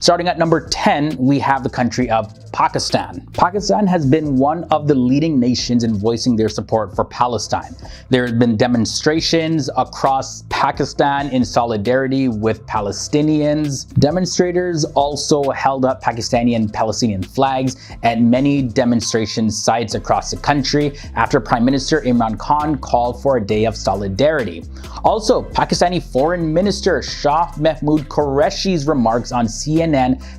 Starting at number 10, we have the country of Pakistan. Pakistan has been one of the leading nations in voicing their support for Palestine. There have been demonstrations across Pakistan in solidarity with Palestinians. Demonstrators also held up Pakistani and Palestinian flags at many demonstration sites across the country after Prime Minister Imran Khan called for a day of solidarity. Also, Pakistani Foreign Minister Shah Mahmood Qureshi's remarks on CNN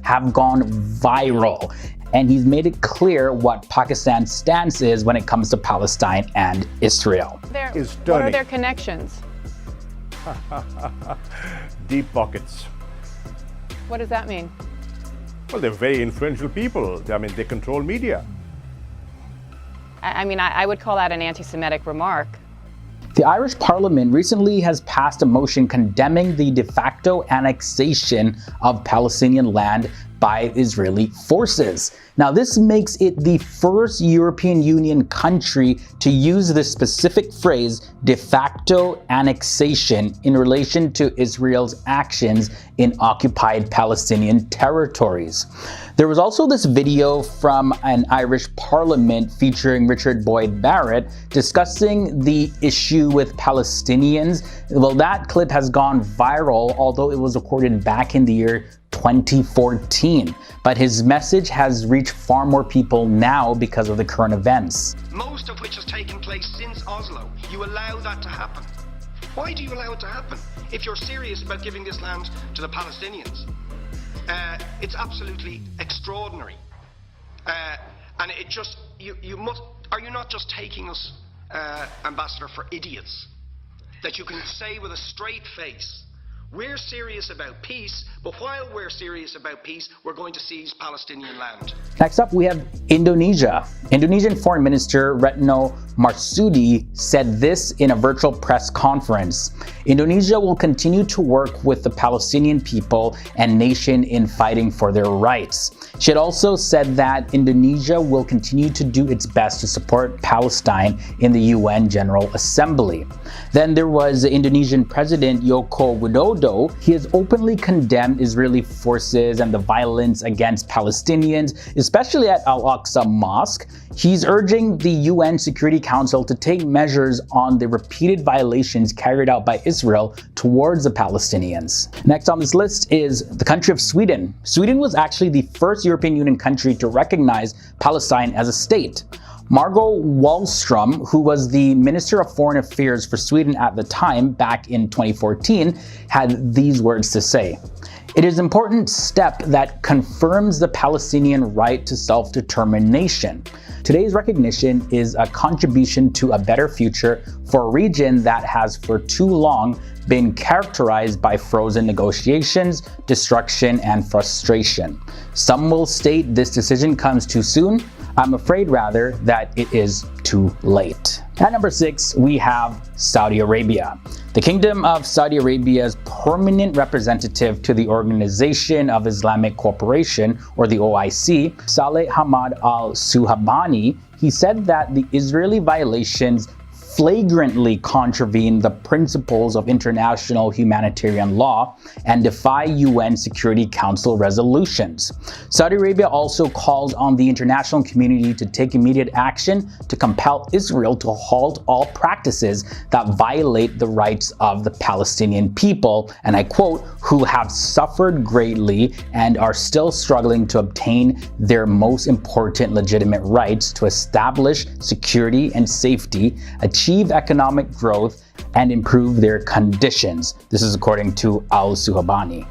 have gone viral, and he's made it clear what Pakistan's stance is when it comes to Palestine and Israel. What are their connections? Deep pockets. What does that mean? Well, they're very influential people. I mean, they control media. I would call that an anti-Semitic remark. The Irish Parliament recently has passed a motion condemning the de facto annexation of Palestinian land by Israeli forces. Now, this makes it the first European Union country to use this specific phrase, de facto annexation, in relation to Israel's actions in occupied Palestinian territories. There was also this video from an Irish Parliament featuring Richard Boyd Barrett discussing the issue with Palestinians. Well, that clip has gone viral, although it was recorded back in the year 2014. But his message has reached far more people now because of the current events. Most of which has taken place since Oslo. You allow that to happen. Why do you allow it to happen? If you're serious about giving this land to the Palestinians, it's absolutely extraordinary. And it just, you must, are you not just taking us, Ambassador, for idiots? That you can say with a straight face, we're serious about peace, but while we're serious about peace, we're going to seize Palestinian land. Next up, we have Indonesia. Indonesian Foreign Minister Retno Marsudi said this in a virtual press conference. Indonesia will continue to work with the Palestinian people and nation in fighting for their rights. She had also said that Indonesia will continue to do its best to support Palestine in the UN General Assembly. Then there was the Indonesian President Joko Widodo. He has openly condemned Israeli forces and the violence against Palestinians, especially at Al-Aqsa Mosque. He's urging the UN Security Council to take measures on the repeated violations carried out by Israel towards the Palestinians. Next on this list is the country of Sweden. Sweden was actually the first European Union country to recognize Palestine as a state. Margot Wallström, who was the Minister of Foreign Affairs for Sweden at the time, back in 2014, had these words to say. It is an important step that confirms the Palestinian right to self-determination. Today's recognition is a contribution to a better future for a region that has for too long been characterized by frozen negotiations, destruction, and frustration. Some will state this decision comes too soon. I'm afraid rather that it is too late. At number 6, we have Saudi Arabia. The Kingdom of Saudi Arabia's permanent representative to the Organization of Islamic Cooperation, or the OIC, Saleh Hamad al-Suhabani, he said that the Israeli violations flagrantly contravene the principles of international humanitarian law and defy UN Security Council resolutions. Saudi Arabia also calls on the international community to take immediate action to compel Israel to halt all practices that violate the rights of the Palestinian people, and I quote, who have suffered greatly and are still struggling to obtain their most important legitimate rights to establish security and safety, achieve economic growth, and improve their conditions. This is according to al-Suhabani.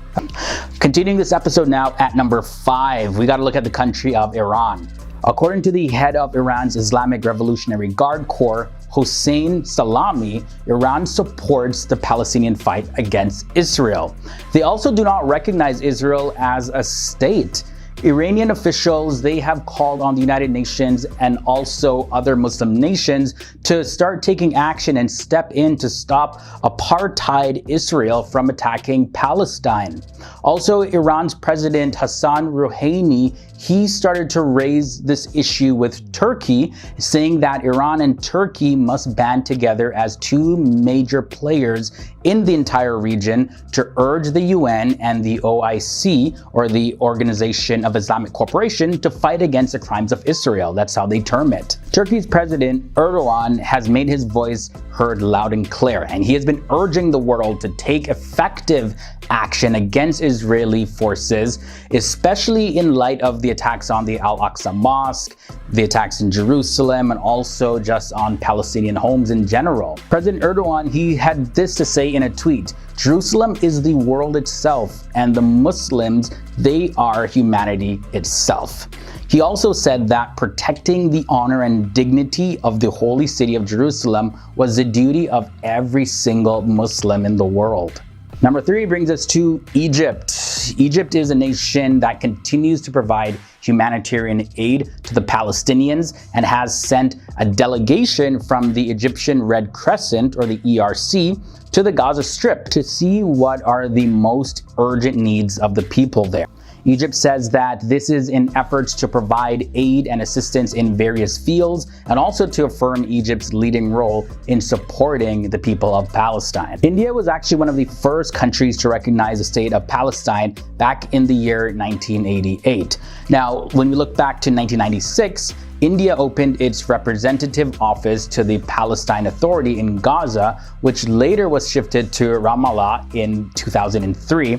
Continuing this episode now at number 5, we got to look at the country of Iran. According to the head of Iran's Islamic Revolutionary Guard Corps, Hossein Salami, Iran supports the Palestinian fight against Israel. They also do not recognize Israel as a state. Iranian officials, they have called on the United Nations and also other Muslim nations to start taking action and step in to stop apartheid Israel from attacking Palestine. Also, Iran's President Hassan Rouhani, he started to raise this issue with Turkey, saying that Iran and Turkey must band together as two major players in the entire region to urge the UN and the OIC, or the Organization of Islamic Cooperation, to fight against the crimes of Israel. That's how they term it. Turkey's President Erdogan has made his voice heard loud and clear, and he has been urging the world to take effective action against Israeli forces, especially in light of the attacks on the Al-Aqsa Mosque, the attacks in Jerusalem, and also just on Palestinian homes in general. President Erdogan, he had this to say in a tweet: "Jerusalem is the world itself, and the Muslims, they are humanity itself." He also said that protecting the honor and dignity of the holy city of Jerusalem was the duty of every single Muslim in the world. Number 3 brings us to Egypt. Egypt is a nation that continues to provide humanitarian aid to the Palestinians and has sent a delegation from the Egyptian Red Crescent, or the ERC, to the Gaza Strip to see what are the most urgent needs of the people there. Egypt says that this is in efforts to provide aid and assistance in various fields, and also to affirm Egypt's leading role in supporting the people of Palestine. India was actually one of the first countries to recognize the state of Palestine back in the year 1988. Now, when we look back to 1996, India opened its representative office to the Palestine Authority in Gaza, which later was shifted to Ramallah in 2003.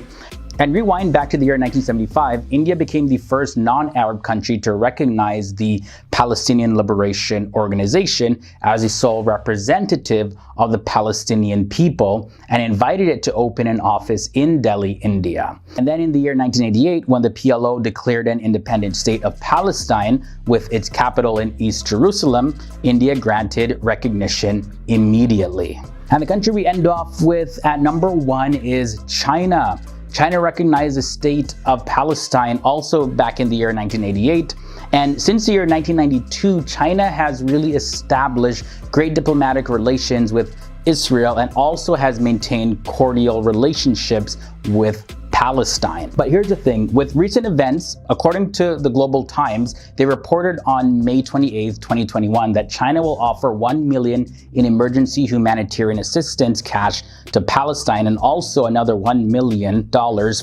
And rewind back to the year 1975, India became the first non-Arab country to recognize the Palestinian Liberation Organization as the sole representative of the Palestinian people, and invited it to open an office in Delhi, India. And then in the year 1988, when the PLO declared an independent state of Palestine with its capital in East Jerusalem, India granted recognition immediately. And the country we end off with at number 1 is China. China recognized the state of Palestine also back in the year 1988. And since the year 1992, China has really established great diplomatic relations with Israel and also has maintained cordial relationships with Palestine. But here's the thing, with recent events, according to the Global Times, they reported on May 28, 2021 that China will offer $1 million in emergency humanitarian assistance cash to Palestine, and also another $1 million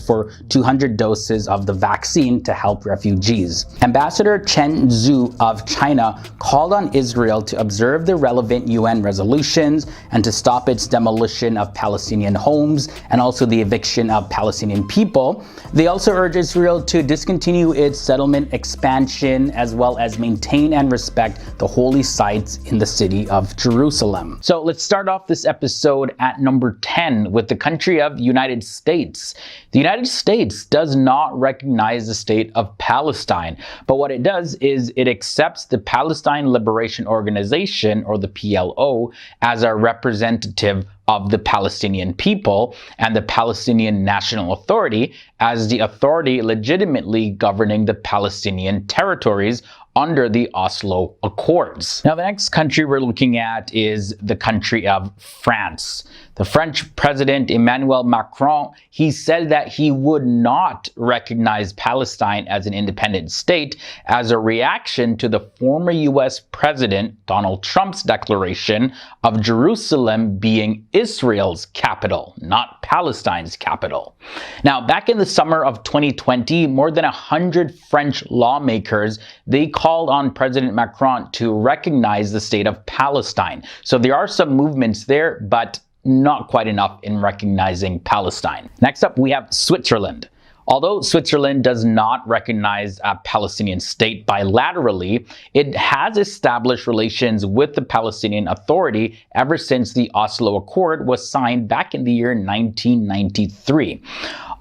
for 200 doses of the vaccine to help refugees. Ambassador Chen Zhu of China called on Israel to observe the relevant UN resolutions and to stop its demolition of Palestinian homes and also the eviction of Palestinian people. They also urge Israel to discontinue its settlement expansion, as well as maintain and respect the holy sites in the city of Jerusalem. So let's start off this episode at number 10 with the country of United States. The United States does not recognize the state of Palestine, but what it does is it accepts the Palestine Liberation Organization, or the PLO, as a representative of the Palestinian people, and the Palestinian National Authority as the authority legitimately governing the Palestinian territories under the Oslo Accords. Now, the next country we're looking at is the country of France. The French President Emmanuel Macron, he said that he would not recognize Palestine as an independent state as a reaction to the former US President Donald Trump's declaration of Jerusalem being Israel's capital, not Palestine's capital. Now, back in the summer of 2020, more than 100 French lawmakers, they called on President Macron to recognize the state of Palestine. So there are some movements there, but not quite enough in recognizing Palestine. Next up, we have Switzerland. Although Switzerland does not recognize a Palestinian state bilaterally, it has established relations with the Palestinian Authority ever since the Oslo Accord was signed back in the year 1993.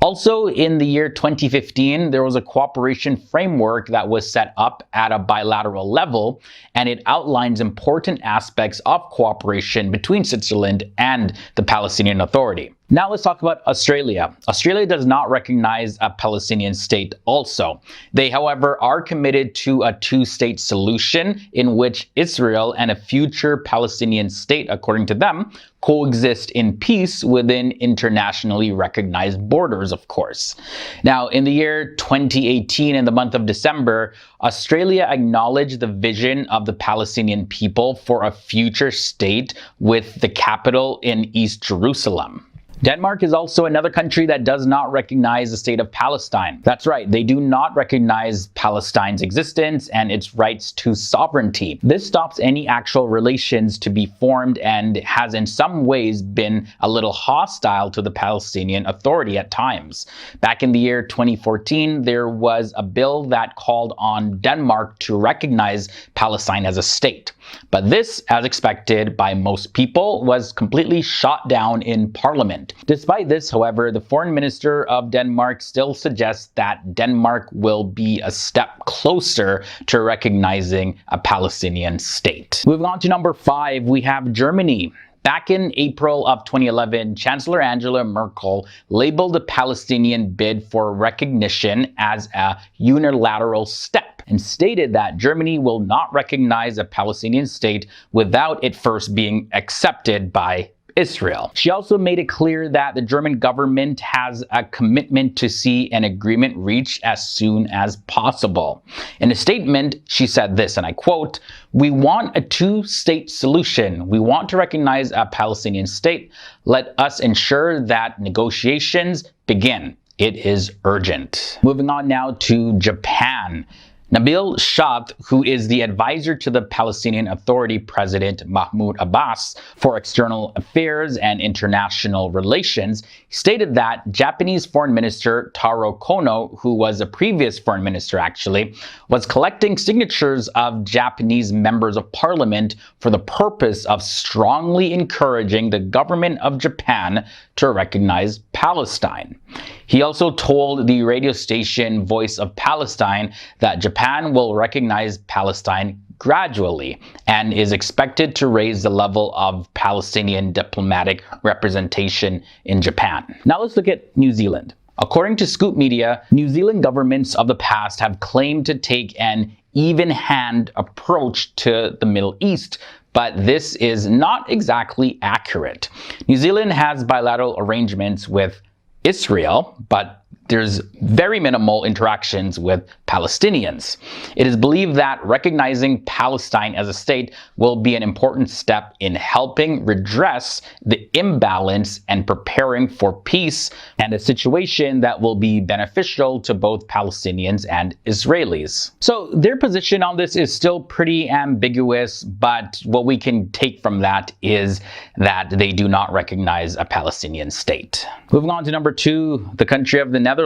Also, in the year 2015, there was a cooperation framework that was set up at a bilateral level, and it outlines important aspects of cooperation between Switzerland and the Palestinian Authority. Now let's talk about Australia. Australia does not recognize a Palestinian state also. They, however, are committed to a two-state solution in which Israel and a future Palestinian state, according to them, coexist in peace within internationally recognized borders, of course. Now, in the year 2018, in the month of December, Australia acknowledged the vision of the Palestinian people for a future state with the capital in East Jerusalem. Denmark is also another country that does not recognize the state of Palestine. That's right, they do not recognize Palestine's existence and its rights to sovereignty. This stops any actual relations to be formed and has in some ways been a little hostile to the Palestinian Authority at times. Back in the year 2014, there was a bill that called on Denmark to recognize Palestine as a state. But this, as expected by most people, was completely shot down in Parliament. Despite this, however, the foreign minister of Denmark still suggests that Denmark will be a step closer to recognizing a Palestinian state. Moving on to number 5, we have Germany. Back in April of 2011, Chancellor Angela Merkel labeled the Palestinian bid for recognition as a unilateral step and stated that Germany will not recognize a Palestinian state without it first being accepted by Israel. She also made it clear that the German government has a commitment to see an agreement reached as soon as possible. In a statement, she said this, and I quote, "We want a two-state solution. We want to recognize a Palestinian state. Let us ensure that negotiations begin. It is urgent." Moving on now to Japan. Nabil Shaath, who is the advisor to the Palestinian Authority President Mahmoud Abbas for external affairs and international relations, stated that Japanese Foreign Minister Taro Kono, who was a previous foreign minister actually, was collecting signatures of Japanese members of parliament for the purpose of strongly encouraging the government of Japan to recognize Palestine. He also told the radio station Voice of Palestine that Japan will recognize Palestine gradually and is expected to raise the level of Palestinian diplomatic representation in Japan. Now let's look at New Zealand. According to Scoop Media, New Zealand governments of the past have claimed to take an even-hand approach to the Middle East, but this is not exactly accurate. New Zealand has bilateral arrangements with Israel, but there's very minimal interactions with Palestinians. It is believed that recognizing Palestine as a state will be an important step in helping redress the imbalance and preparing for peace and a situation that will be beneficial to both Palestinians and Israelis. So their position on this is still pretty ambiguous, but what we can take from that is that they do not recognize a Palestinian state. Moving on to number 2, the country of the Netherlands.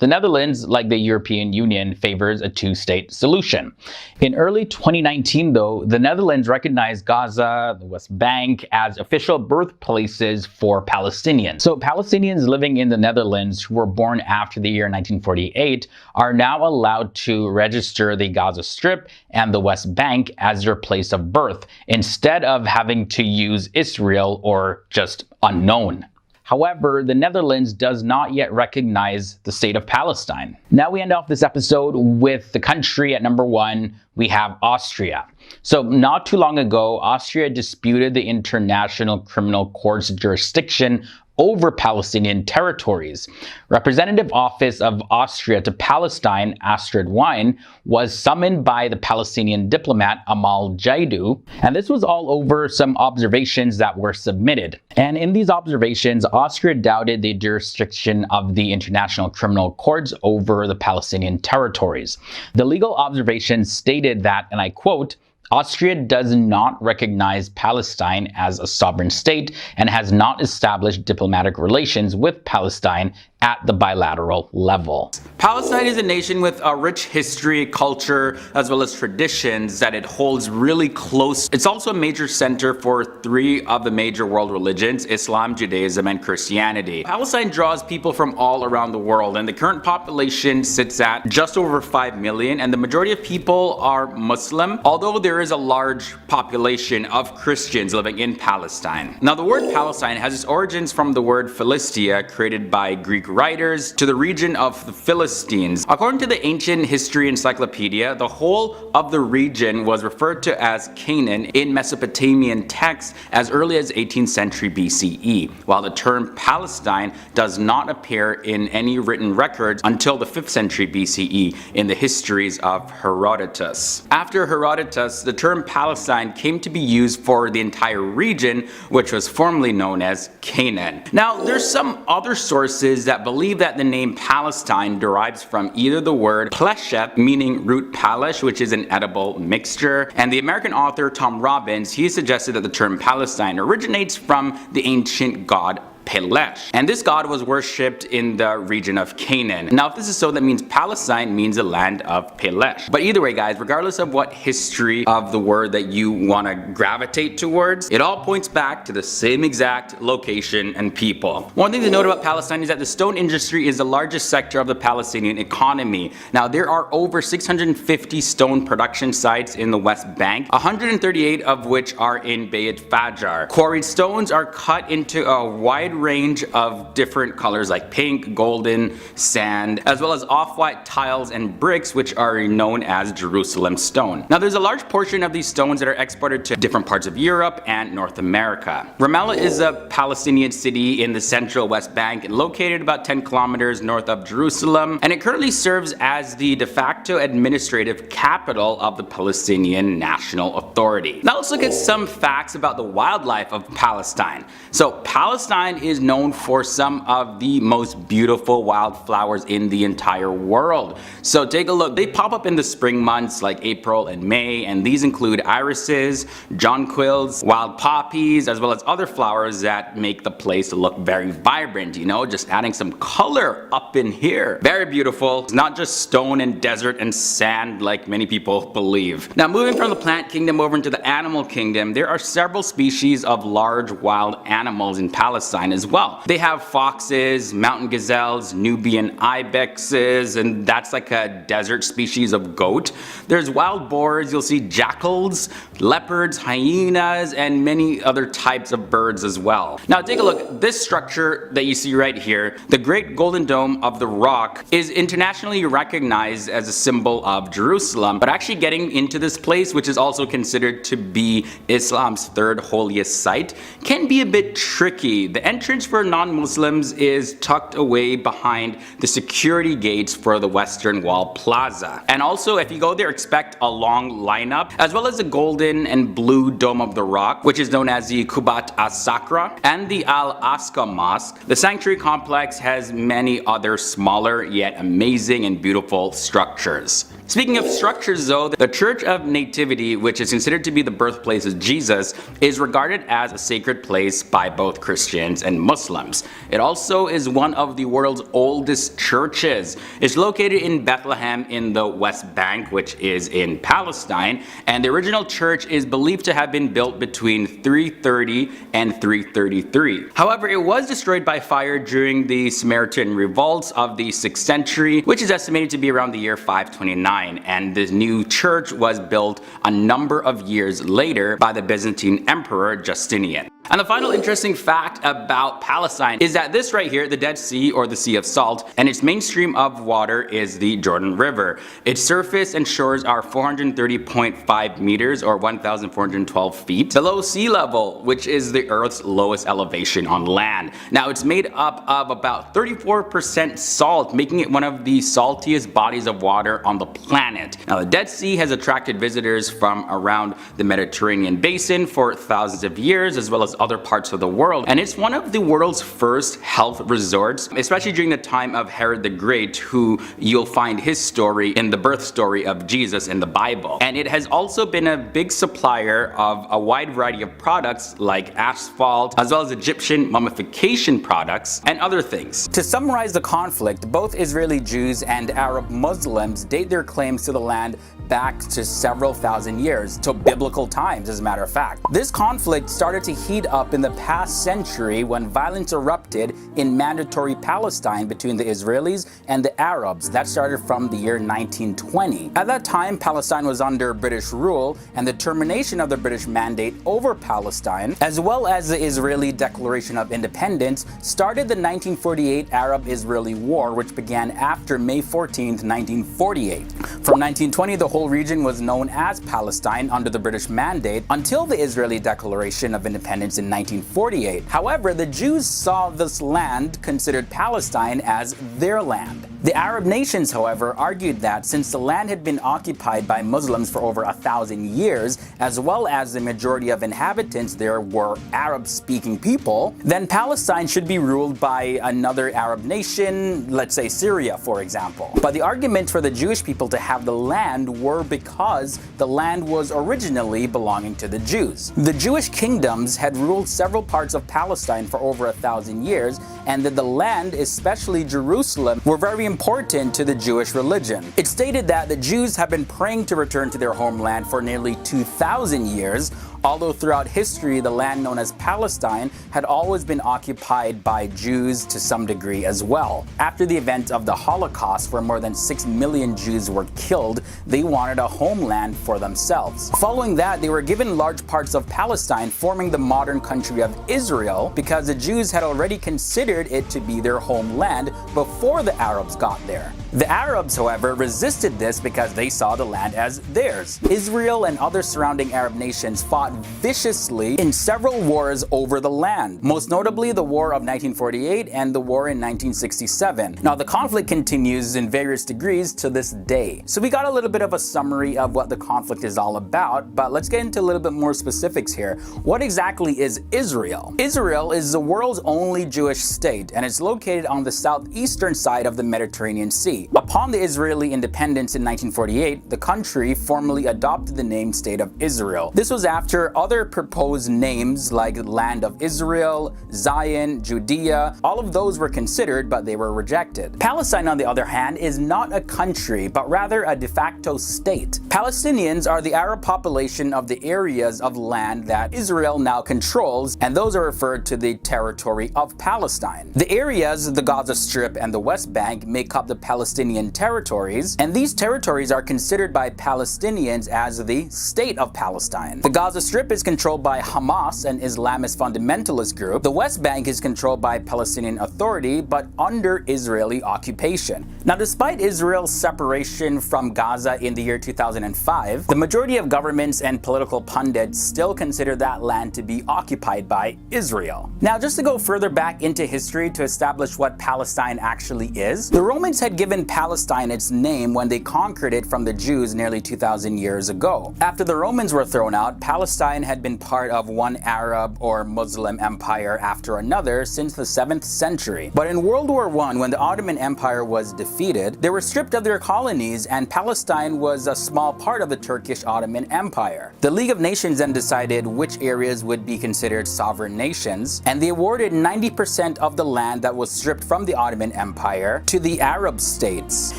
The Netherlands, like the European Union, favors a two-state solution. In early 2019, though, the Netherlands recognized Gaza, the West Bank, as official birthplaces for Palestinians. So Palestinians living in the Netherlands who were born after the year 1948 are now allowed to register the Gaza Strip and the West Bank as their place of birth, instead of having to use Israel or just unknown. However, the Netherlands does not yet recognize the state of Palestine. Now we end off this episode with the country at number 1. We have Austria. So not too long ago, Austria disputed the International Criminal Court's jurisdiction over Palestinian territories. Representative Office of Austria to Palestine, Astrid Wien, was summoned by the Palestinian diplomat Amal Jaidu, and this was all over some observations that were submitted. And in these observations, Austria doubted the jurisdiction of the International Criminal Courts over the Palestinian territories. The legal observations stated that, and I quote, "Austria does not recognize Palestine as a sovereign state and has not established diplomatic relations with Palestine at the bilateral level. Palestine is a nation with a rich history, culture, as well as traditions that it holds really close. It's also a major center for 3 of the major world religions, Islam, Judaism, and Christianity. Palestine draws people from all around the world, and the current population sits at just over 5 million, and the majority of people are Muslim, although there is a large population of Christians living in Palestine. Now, the word Palestine has its origins from the word Philistia, created by Greek writers, to the region of the Philistines. According to the Ancient History Encyclopedia, the whole of the region was referred to as Canaan in Mesopotamian texts as early as 18th century BCE, while the term Palestine does not appear in any written records until the 5th century BCE in the histories of Herodotus. After Herodotus, the term Palestine came to be used for the entire region, which was formerly known as Canaan. Now, there's some other sources that believe that the name Palestine derives from either the word pleshet, meaning root palish, which is an edible mixture, and the American author Tom Robbins, he suggested that the term Palestine originates from the ancient god Pelesh, and this god was worshipped in the region of Canaan. Now, if this is so, that means Palestine means the land of Pelesh. But either way, guys, regardless of what history of the word that you want to gravitate towards, it all points back to the same exact location and people. One thing to note about Palestine is that the stone industry is the largest sector of the Palestinian economy. Now, there are over 650 stone production sites in the West Bank, 138 of which are in Beit Fajar. Quarried stones are cut into a wide range of different colors like pink, golden, sand, as well as off-white tiles and bricks, which are known as Jerusalem stone. Now, there's a large portion of these stones that are exported to different parts of Europe and North America. Ramallah is a Palestinian city in the central West Bank and located about 10 kilometers north of Jerusalem, and it currently serves as the de facto administrative capital of the Palestinian National Authority. Now, let's look at some facts about the wildlife of Palestine. So, Palestine is known for some of the most beautiful wildflowers in the entire world. So take a look. They pop up in the spring months like April and May, and these include irises, jonquils, wild poppies, as well as other flowers that make the place look very vibrant, you know, just adding some color up in here. Very beautiful. It's not just stone and desert and sand like many people believe. Now, moving from the plant kingdom over into the animal kingdom, there are several species of large wild animals in Palestine as well. They have foxes, mountain gazelles, Nubian ibexes, and that's like a desert species of goat. There's wild boars, you'll see jackals, leopards, hyenas, and many other types of birds as well. Now, take a look. This structure that you see right here, the Great Golden Dome of the Rock, is internationally recognized as a symbol of Jerusalem, but actually getting into this place, which is also considered to be Islam's 3rd holiest site, can be a bit tricky. The entrance for non-Muslims is tucked away behind the security gates for the Western Wall Plaza. And also, if you go there, expect a long lineup, as well as the Golden and Blue Dome of the Rock, which is known as the Kubat as-Sakra, and the Al-Aqsa Mosque. The sanctuary complex has many other smaller yet amazing and beautiful structures. Speaking of structures though, the Church of Nativity, which is considered to be the birthplace of Jesus, is regarded as a sacred place by both Christians and Muslims. It also is one of the world's oldest churches. It's located in Bethlehem in the West Bank, which is in Palestine, and the original church is believed to have been built between 330 and 333. However, it was destroyed by fire during the Samaritan revolts of the 6th century, which is estimated to be around the year 529. And this new church was built a number of years later by the Byzantine Emperor Justinian. And the final interesting fact about Palestine is that this right here, the Dead Sea or the Sea of Salt, and its main stream of water is the Jordan River. Its surface and shores are 430.5 meters or 1,412 feet below sea level, which is the Earth's lowest elevation on land. Now, it's made up of about 34% salt, making it one of the saltiest bodies of water on the planet. Now, the Dead Sea has attracted visitors from around the Mediterranean basin for thousands of years, as well as as other parts of the world, and it's one of the world's first health resorts, especially during the time of Herod the Great, who you'll find his story in the birth story of Jesus in the Bible. And it has also been a big supplier of a wide variety of products like asphalt, as well as Egyptian mummification products and other things. To summarize the conflict, both Israeli Jews and Arab Muslims date their claims to the land back to several thousand years, to biblical times as a matter of fact. This conflict started to heat up in the past century when violence erupted in Mandatory Palestine between the Israelis and the Arabs. That started from the year 1920. At that time, Palestine was under British rule, and the termination of the British mandate over Palestine, as well as the Israeli Declaration of Independence, started the 1948 Arab-Israeli War, which began after May 14, 1948. From 1920, the whole region was known as Palestine under the British mandate until the Israeli Declaration of Independence in 1948. However, the Jews saw this land, considered Palestine, as their land. The Arab nations, however, argued that since the land had been occupied by Muslims for over 1,000 years, as well as the majority of inhabitants there were Arab-speaking people, then Palestine should be ruled by another Arab nation, let's say Syria, for example. But the argument for the Jewish people to have the land were because the land was originally belonging to the Jews. The Jewish kingdoms had ruled several parts of Palestine for over 1,000 years, and that the land, especially Jerusalem, were very important to the Jewish religion. It stated that the Jews have been praying to return to their homeland for nearly 2,000 years, although throughout history the land known as Palestine had always been occupied by Jews to some degree as well. After the event of the Holocaust, where more than 6 million Jews were killed, they wanted a homeland for themselves. Following that, they were given large parts of Palestine, forming the modern country of Israel, because the Jews had already considered it to be their homeland before the Arabs got there. The Arabs, however, resisted this because they saw the land as theirs. Israel and other surrounding Arab nations fought viciously in several wars over the land, most notably the War of 1948 and the war in 1967. Now, the conflict continues in various degrees to this day. So we got a little bit of a summary of what the conflict is all about, but let's get into a little bit more specifics here. What exactly is Israel? Israel is the world's only Jewish state, and it's located on the southeastern side of the Mediterranean Sea. Upon the Israeli independence in 1948, the country formally adopted the name State of Israel. This was after other proposed names like Land of Israel, Zion, Judea, all of those were considered, but they were rejected. Palestine, on the other hand, is not a country, but rather a de facto state. Palestinians are the Arab population of the areas of land that Israel now controls, and those are referred to the territory of Palestine. The areas, the Gaza Strip and the West Bank, make up the Palestinian territories, and these territories are considered by Palestinians as the State of Palestine. The Gaza Strip is controlled by Hamas, an Islamist fundamentalist group. The West Bank is controlled by Palestinian Authority, but under Israeli occupation. Now, despite Israel's separation from Gaza in the year 2005, the majority of governments and political pundits still consider that land to be occupied by Israel. Now, just to go further back into history to establish what Palestine actually is, the Romans had given Palestine its name when they conquered it from the Jews nearly 2,000 years ago. After the Romans were thrown out, Palestine had been part of one Arab or Muslim empire after another since the 7th century. But in World War I, when the Ottoman Empire was defeated, they were stripped of their colonies, and Palestine was a small part of the Turkish Ottoman Empire. The League of Nations then decided which areas would be considered sovereign nations, and they awarded 90% of the land that was stripped from the Ottoman Empire to the Arab states.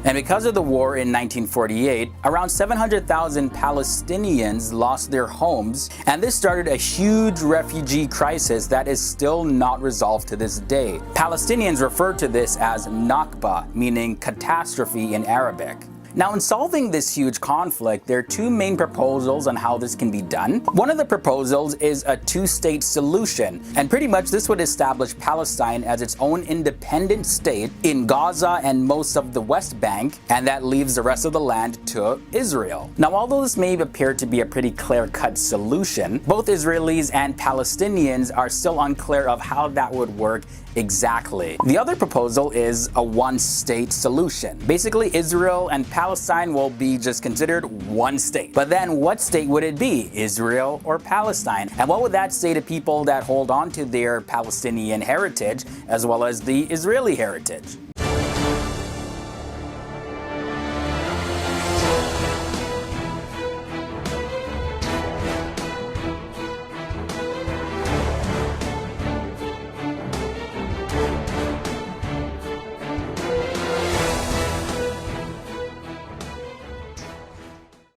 And because of the war in 1948, around 700,000 Palestinians lost their homes, and this started a huge refugee crisis that is still not resolved to this day. Palestinians refer to this as Nakba, meaning catastrophe in Arabic. Now, in solving this huge conflict, there are two main proposals on how this can be done. One of the proposals is a two-state solution, and pretty much this would establish Palestine as its own independent state in Gaza and most of the West Bank, and that leaves the rest of the land to Israel. Now, although this may appear to be a pretty clear-cut solution, both Israelis and Palestinians are still unclear of how that would work Exactly. The other proposal is a one-state solution. Basically, Israel and Palestine will be just considered one state. But then what state would it be? Israel or Palestine? And what would that say to people that hold on to their Palestinian heritage as well as the Israeli heritage?